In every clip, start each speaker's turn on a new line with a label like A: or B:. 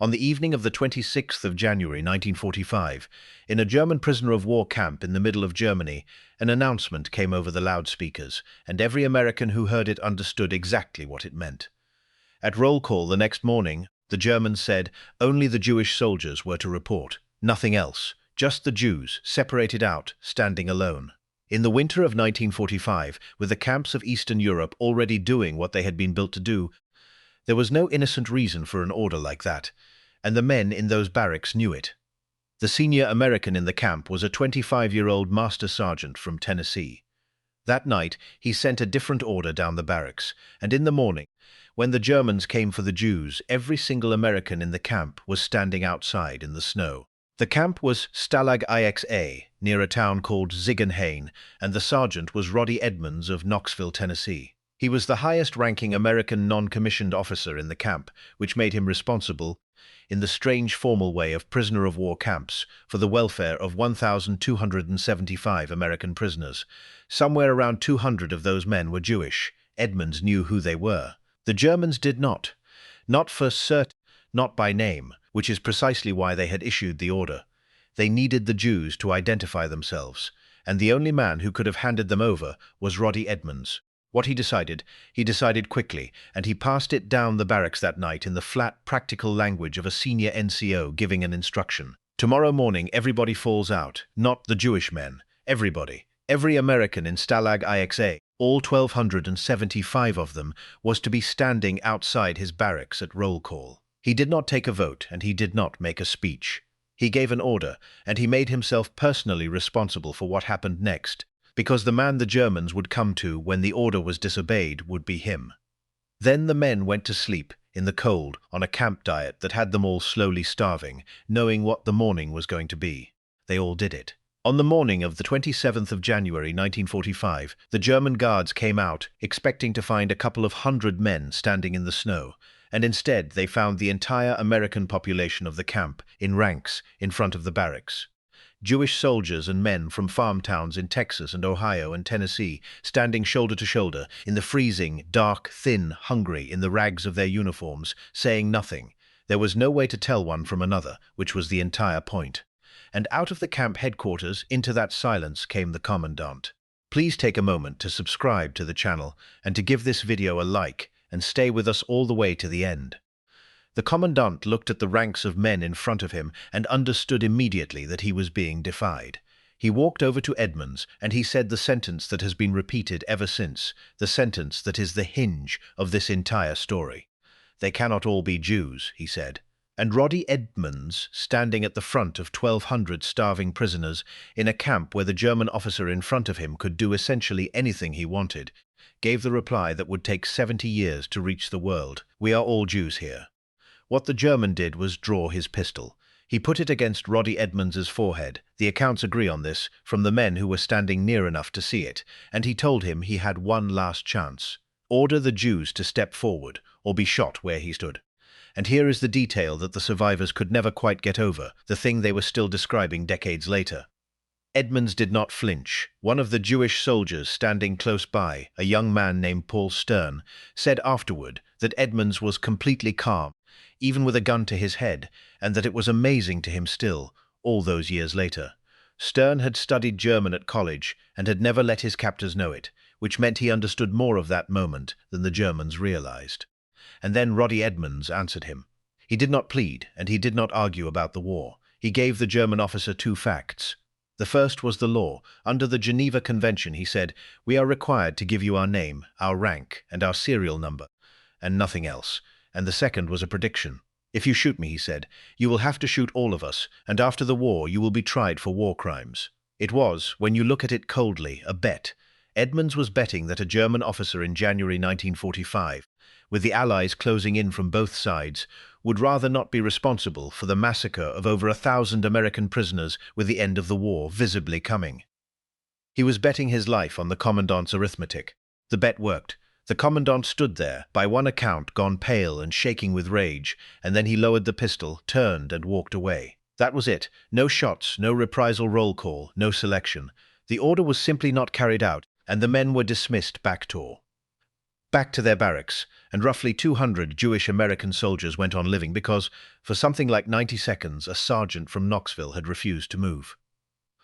A: On the evening of the 26th of January 1945, in a German prisoner of war camp in the middle of Germany, an announcement came over the loudspeakers, and every American who heard it understood exactly what it meant. At roll call the next morning, the Germans said only the Jewish soldiers were to report, nothing else, just the Jews, separated out, standing alone. In the winter of 1945, with the camps of Eastern Europe already doing what they had been built to do, there was no innocent reason for an order like that, and the men in those barracks knew it. The senior American in the camp was a 25-year-old master sergeant from Tennessee. That night, he sent a different order down the barracks, and in the morning, when the Germans came for the Jews, every single American in the camp was standing outside in the snow. The camp was Stalag IXA, near a town called Ziegenhain, and the sergeant was Roddie Edmonds of Knoxville, Tennessee. He was the highest-ranking American non-commissioned officer in the camp, which made him responsible, in the strange formal way of prisoner-of-war camps, for the welfare of 1,275 American prisoners. Somewhere around 200 of those men were Jewish. Edmonds knew who they were. The Germans did not. Not for certain, not by name, which is precisely why they had issued the order. They needed the Jews to identify themselves, and the only man who could have handed them over was Roddie Edmonds. What he decided quickly, and he passed it down the barracks that night in the flat, practical language of a senior NCO giving an instruction. Tomorrow morning everybody falls out, not the Jewish men, everybody. Every American in Stalag IXA, all 1,275 of them, was to be standing outside his barracks at roll call. He did not take a vote, and he did not make a speech. He gave an order, and he made himself personally responsible for what happened next, because the man the Germans would come to when the order was disobeyed would be him. Then the men went to sleep, in the cold, on a camp diet that had them all slowly starving, knowing what the morning was going to be. They all did it. On the morning of the 27th of January 1945, the German guards came out, expecting to find a couple of hundred men standing in the snow, and instead they found the entire American population of the camp, in ranks, in front of the barracks. Jewish soldiers and men from farm towns in Texas and Ohio and Tennessee, standing shoulder to shoulder, in the freezing, dark, thin, hungry, in the rags of their uniforms, saying nothing. There was no way to tell one from another, which was the entire point. And out of the camp headquarters, into that silence, came the commandant. Please take a moment to subscribe to the channel, and to give this video a like, and stay with us all the way to the end. The commandant looked at the ranks of men in front of him and understood immediately that he was being defied. He walked over to Edmonds, and he said the sentence that has been repeated ever since, the sentence that is the hinge of this entire story. "They cannot all be Jews," he said. And Roddie Edmonds, standing at the front of 1,200 starving prisoners, in a camp where the German officer in front of him could do essentially anything he wanted, gave the reply that would take 70 years to reach the world: "We are all Jews here." What the German did was draw his pistol. He put it against Roddie Edmonds's forehead. The accounts agree on this, from the men who were standing near enough to see it, and he told him he had one last chance. Order the Jews to step forward, or be shot where he stood. And here is the detail that the survivors could never quite get over, the thing they were still describing decades later. Edmonds did not flinch. One of the Jewish soldiers standing close by, a young man named Paul Stern, said afterward that Edmonds was completely calm, even with a gun to his head, and that it was amazing to him still, all those years later. Stern had studied German at college and had never let his captors know it, which meant he understood more of that moment than the Germans realized. And then Roddie Edmonds answered him. He did not plead, and he did not argue about the war. He gave the German officer two facts. The first was the law. Under the Geneva Convention, he said, "We are required to give you our name, our rank, and our serial number, and nothing else." And the second was a prediction. "If you shoot me," he said, "you will have to shoot all of us, and after the war you will be tried for war crimes." It was, when you look at it coldly, a bet. Edmonds was betting that a German officer in January 1945, with the Allies closing in from both sides, would rather not be responsible for the massacre of over 1,000 American prisoners with the end of the war visibly coming. He was betting his life on the commandant's arithmetic. The bet worked. The commandant stood there, by one account gone pale and shaking with rage, and then he lowered the pistol, turned, and walked away. That was it. No shots, no reprisal roll call, no selection. The order was simply not carried out, and the men were dismissed back to back to their barracks, and roughly 200 Jewish American soldiers went on living because, for something like 90 seconds, a sergeant from Knoxville had refused to move.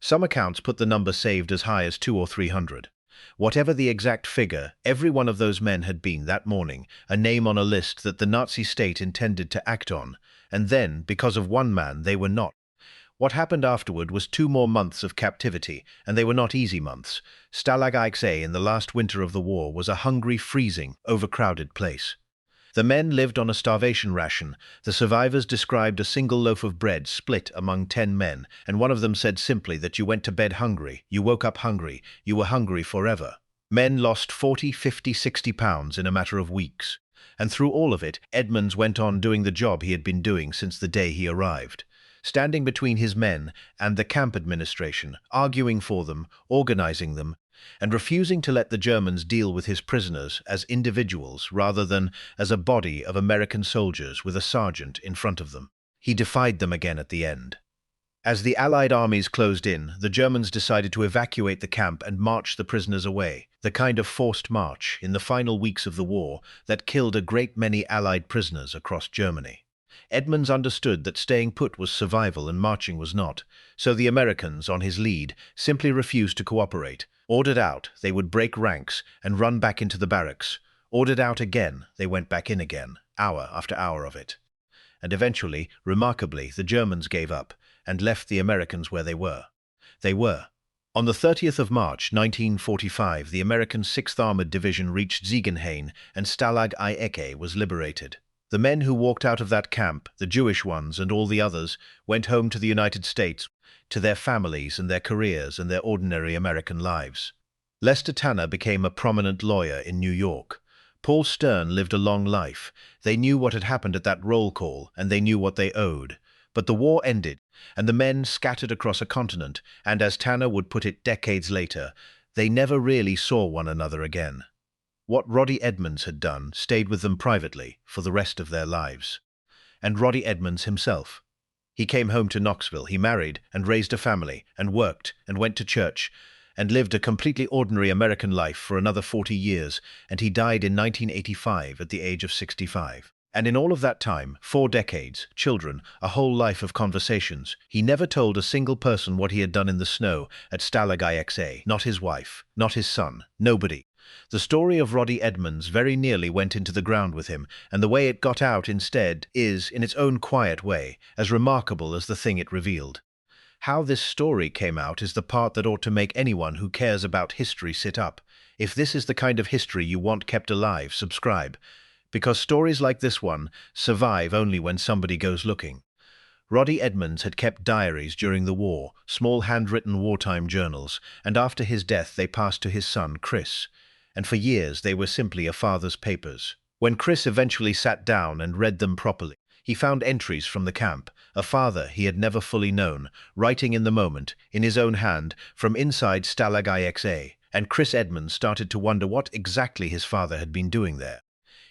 A: Some accounts put the number saved as high as 200 or 300. Whatever the exact figure, every one of those men had been, that morning, a name on a list that the Nazi state intended to act on, and then, because of one man, they were not. What happened afterward was 2 more months of captivity, and they were not easy months. Stalag XA in the last winter of the war was a hungry, freezing, overcrowded place. The men lived on a starvation ration. The survivors described a single loaf of bread split among 10 men, and one of them said simply that you went to bed hungry, you woke up hungry, you were hungry forever. Men lost 40, 50, 60 pounds in a matter of weeks. And through all of it, Edmonds went on doing the job he had been doing since the day he arrived. Standing between his men and the camp administration, arguing for them, organizing them, and refusing to let the Germans deal with his prisoners as individuals rather than as a body of American soldiers with a sergeant in front of them. He defied them again at the end. As the Allied armies closed in, the Germans decided to evacuate the camp and march the prisoners away, the kind of forced march in the final weeks of the war that killed a great many Allied prisoners across Germany. Edmonds understood that staying put was survival and marching was not, so the Americans, on his lead, simply refused to cooperate. Ordered out, they would break ranks and run back into the barracks. Ordered out again, they went back in again, hour after hour of it. And eventually, remarkably, the Germans gave up and left the Americans where they were. On the 30th of March, 1945, the American 6th Armored Division reached Ziegenhain and Stalag XA was liberated. The men who walked out of that camp, the Jewish ones and all the others, went home to the United States, to their families and their careers and their ordinary American lives. Lester Tanner became a prominent lawyer in New York. Paul Stern lived a long life. They knew what had happened at that roll call, and they knew what they owed. But the war ended, and the men scattered across a continent, and as Tanner would put it decades later, they never really saw one another again. What Roddie Edmonds had done stayed with them privately for the rest of their lives. And Roddie Edmonds himself. He came home to Knoxville, he married and raised a family, and worked and went to church, and lived a completely ordinary American life for another 40 years, and he died in 1985 at the age of 65. And in all of that time, 4 decades, children, a whole life of conversations, he never told a single person what he had done in the snow at Stalag XA, not his wife, not his son, nobody. The story of Roddie Edmonds very nearly went into the ground with him, and the way it got out instead is, in its own quiet way, as remarkable as the thing it revealed. How this story came out is the part that ought to make anyone who cares about history sit up. If this is the kind of history you want kept alive, subscribe. Because stories like this one survive only when somebody goes looking. Roddie Edmonds had kept diaries during the war, small handwritten wartime journals, and after his death they passed to his son, Chris. And for years they were simply a father's papers. When Chris eventually sat down and read them properly, he found entries from the camp, a father he had never fully known, writing in the moment, in his own hand, from inside Stalag XA, and Chris Edmonds started to wonder what exactly his father had been doing there.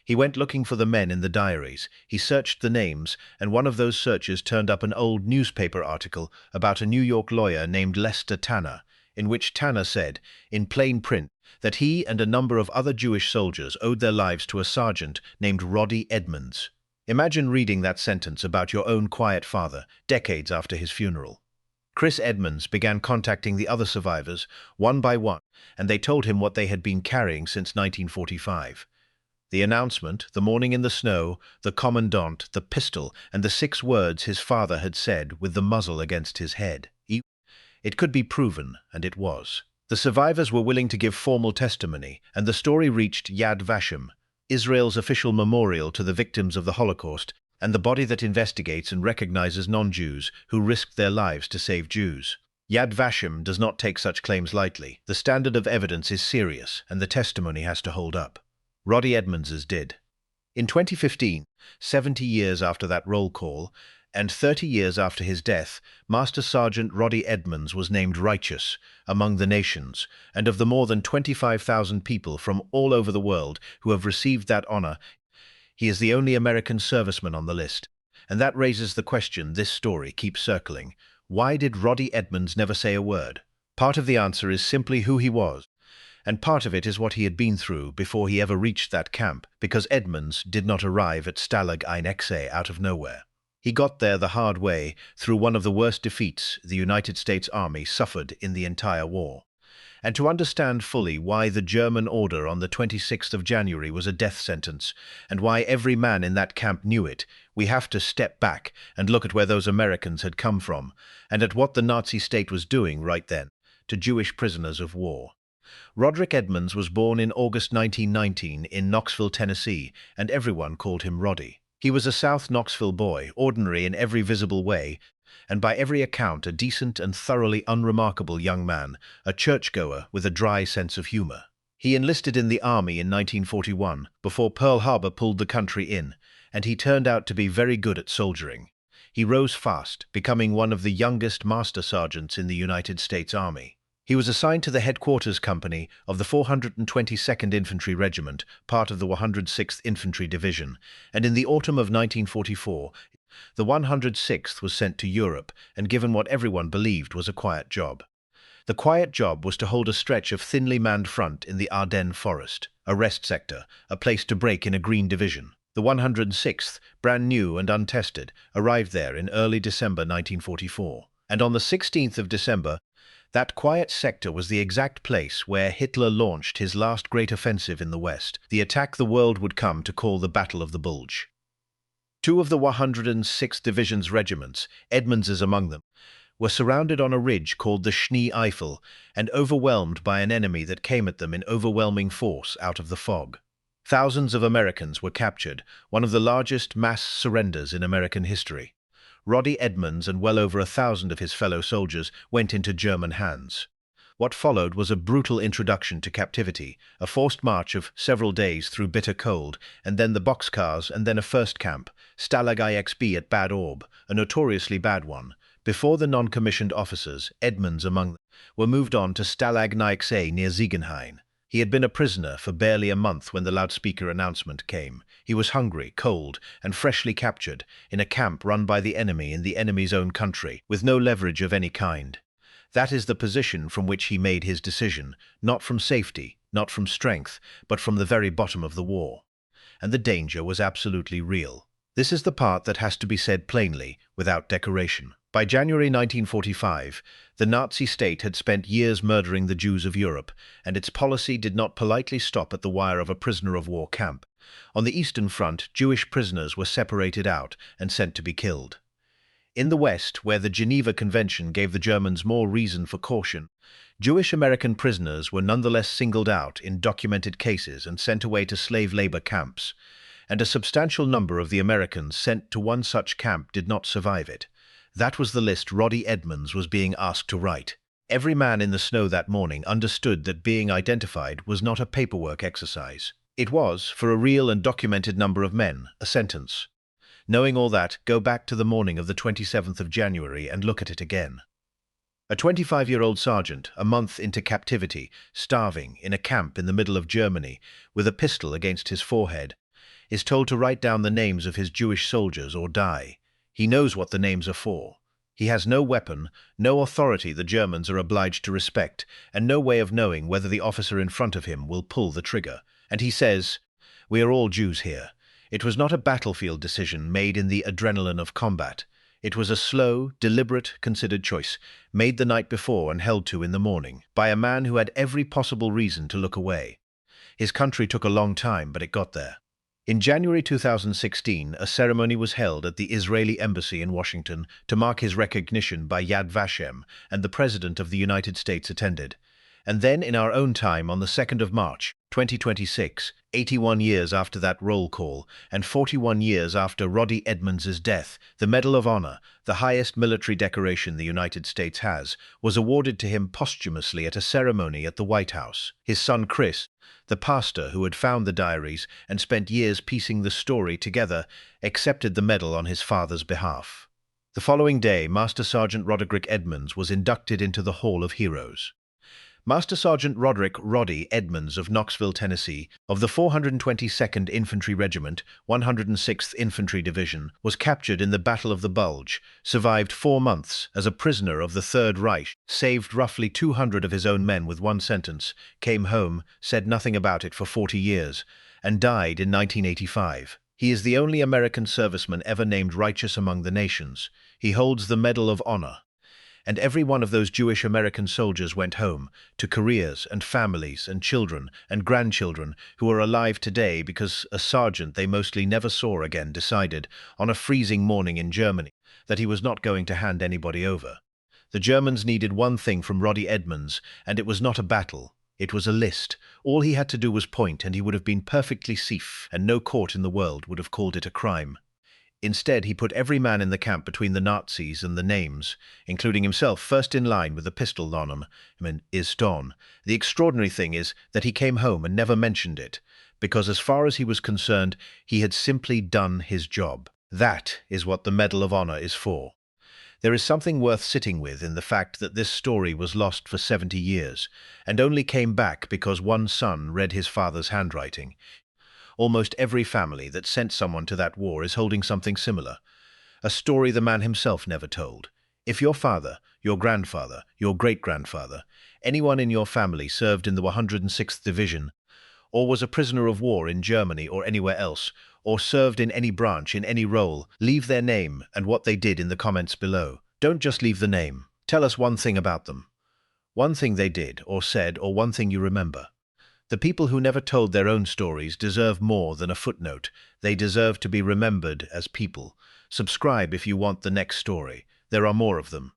A: He went looking for the men in the diaries. He searched the names, and one of those searches turned up an old newspaper article about a New York lawyer named Lester Tanner, in which Tanner said, in plain print, that he and a number of other Jewish soldiers owed their lives to a sergeant named Roddie Edmonds. Imagine reading that sentence about your own quiet father, decades after his funeral. Chris Edmonds began contacting the other survivors, one by one, and they told him what they had been carrying since 1945. The announcement, the morning in the snow, the commandant, the pistol, and the 6 words his father had said with the muzzle against his head. It could be proven, and it was. The survivors were willing to give formal testimony, and the story reached Yad Vashem, Israel's official memorial to the victims of the Holocaust, and the body that investigates and recognizes non-Jews who risked their lives to save Jews. Yad Vashem does not take such claims lightly. The standard of evidence is serious, and the testimony has to hold up. Roddie Edmonds's did. In 2015, 70 years after that roll call, and 30 years after his death, Master Sergeant Roddie Edmonds was named righteous among the nations, and of the more than 25,000 people from all over the world who have received that honor, he is the only American serviceman on the list. And that raises the question this story keeps circling. Why did Roddie Edmonds never say a word? Part of the answer is simply who he was. And part of it is what he had been through before he ever reached that camp, because Edmonds did not arrive at Stalag out of nowhere. He got there the hard way, through one of the worst defeats the United States Army suffered in the entire war. And to understand fully why the German order on the 26th of January was a death sentence, and why every man in that camp knew it, we have to step back and look at where those Americans had come from, and at what the Nazi state was doing right then to Jewish prisoners of war. Roddie Edmonds was born in August 1919 in Knoxville, Tennessee, and everyone called him Roddie. He was a South Knoxville boy, ordinary in every visible way, and by every account a decent and thoroughly unremarkable young man, a churchgoer with a dry sense of humor. He enlisted in the Army in 1941, before Pearl Harbor pulled the country in, and he turned out to be very good at soldiering. He rose fast, becoming one of the youngest master sergeants in the United States Army. He was assigned to the headquarters company of the 422nd Infantry Regiment, part of the 106th Infantry Division, and in the autumn of 1944, the 106th was sent to Europe and given what everyone believed was a quiet job. The quiet job was to hold a stretch of thinly manned front in the Ardennes Forest, a rest sector, a place to break in a green division. The 106th, brand new and untested, arrived there in early December 1944, and on the 16th of December, that quiet sector was the exact place where Hitler launched his last great offensive in the West, the attack the world would come to call the Battle of the Bulge. Two of the 106th Division's regiments, Edmonds is among them, were surrounded on a ridge called the Schnee Eifel and overwhelmed by an enemy that came at them in overwhelming force out of the fog. Thousands of Americans were captured, one of the largest mass surrenders in American history. Roddie Edmonds and well over 1,000 of his fellow soldiers went into German hands. What followed was a brutal introduction to captivity, a forced march of several days through bitter cold, and then the boxcars, and then a first camp, Stalag IXB at Bad Orb, a notoriously bad one. Before the non-commissioned officers, Edmonds among them, were moved on to Stalag IXA near Ziegenhain. He had been a prisoner for barely a month when the loudspeaker announcement came. He was hungry, cold, and freshly captured, in a camp run by the enemy in the enemy's own country, with no leverage of any kind. That is the position from which he made his decision, not from safety, not from strength, but from the very bottom of the war. And the danger was absolutely real. This is the part that has to be said plainly, without decoration. By January 1945, the Nazi state had spent years murdering the Jews of Europe, and its policy did not politely stop at the wire of a prisoner of war camp. On the Eastern Front, Jewish prisoners were separated out and sent to be killed. In the West, where the Geneva Convention gave the Germans more reason for caution, Jewish American prisoners were nonetheless singled out in documented cases and sent away to slave labor camps, and a substantial number of the Americans sent to one such camp did not survive it. That was the list Roddie Edmonds was being asked to write. Every man in the snow that morning understood that being identified was not a paperwork exercise. It was, for a real and documented number of men, a sentence. Knowing all that, go back to the morning of the 27th of January and look at it again. A 25-year-old sergeant, a month into captivity, starving, in a camp in the middle of Germany, with a pistol against his forehead, is told to write down the names of his Jewish soldiers or die. He knows what the names are for. He has no weapon, no authority the Germans are obliged to respect, and no way of knowing whether the officer in front of him will pull the trigger. And he says, "We are all Jews here." It was not a battlefield decision made in the adrenaline of combat. It was a slow, deliberate, considered choice, made the night before and held to in the morning, by a man who had every possible reason to look away. His country took a long time, but it got there. In January 2016, a ceremony was held at the Israeli embassy in Washington to mark his recognition by Yad Vashem, and the President of the United States attended. And then in our own time, on the 2nd of March, 2026, 81 years after that roll call, and 41 years after Roddie Edmonds' death, the Medal of Honor, the highest military decoration the United States has, was awarded to him posthumously at a ceremony at the White House. His son Chris, the pastor who had found the diaries and spent years piecing the story together, accepted the medal on his father's behalf. The following day, Master Sergeant Roddie Edmonds was inducted into the Hall of Heroes. Master Sergeant Roddie Edmonds of Knoxville, Tennessee, of the 422nd Infantry Regiment, 106th Infantry Division, was captured in the Battle of the Bulge, survived 4 months as a prisoner of the Third Reich, saved roughly 200 of his own men with one sentence, came home, said nothing about it for 40 years, and died in 1985. He is the only American serviceman ever named Righteous Among the Nations. He holds the Medal of Honor. And every one of those Jewish American soldiers went home, to careers and families and children and grandchildren who are alive today because a sergeant they mostly never saw again decided, on a freezing morning in Germany, that he was not going to hand anybody over. The Germans needed one thing from Roddie Edmonds, and it was not a battle. It was a list. All he had to do was point, and he would have been perfectly safe, and no court in the world would have called it a crime. Instead, he put every man in the camp between the Nazis and the names, including himself first in line with a pistol on him, is Don. The extraordinary thing is that he came home and never mentioned it, because as far as he was concerned, he had simply done his job. That is what the Medal of Honor is for. There is something worth sitting with in the fact that this story was lost for 70 years, and only came back because one son read his father's handwriting. Almost every family that sent someone to that war is holding something similar, a story the man himself never told. If your father, your grandfather, your great-grandfather, anyone in your family served in the 106th Division, or was a prisoner of war in Germany or anywhere else, or served in any branch in any role, leave their name and what they did in the comments below. Don't just leave the name. Tell us one thing about them. One thing they did or said, or one thing you remember. The people who never told their own stories deserve more than a footnote. They deserve to be remembered as people. Subscribe if you want the next story. There are more of them.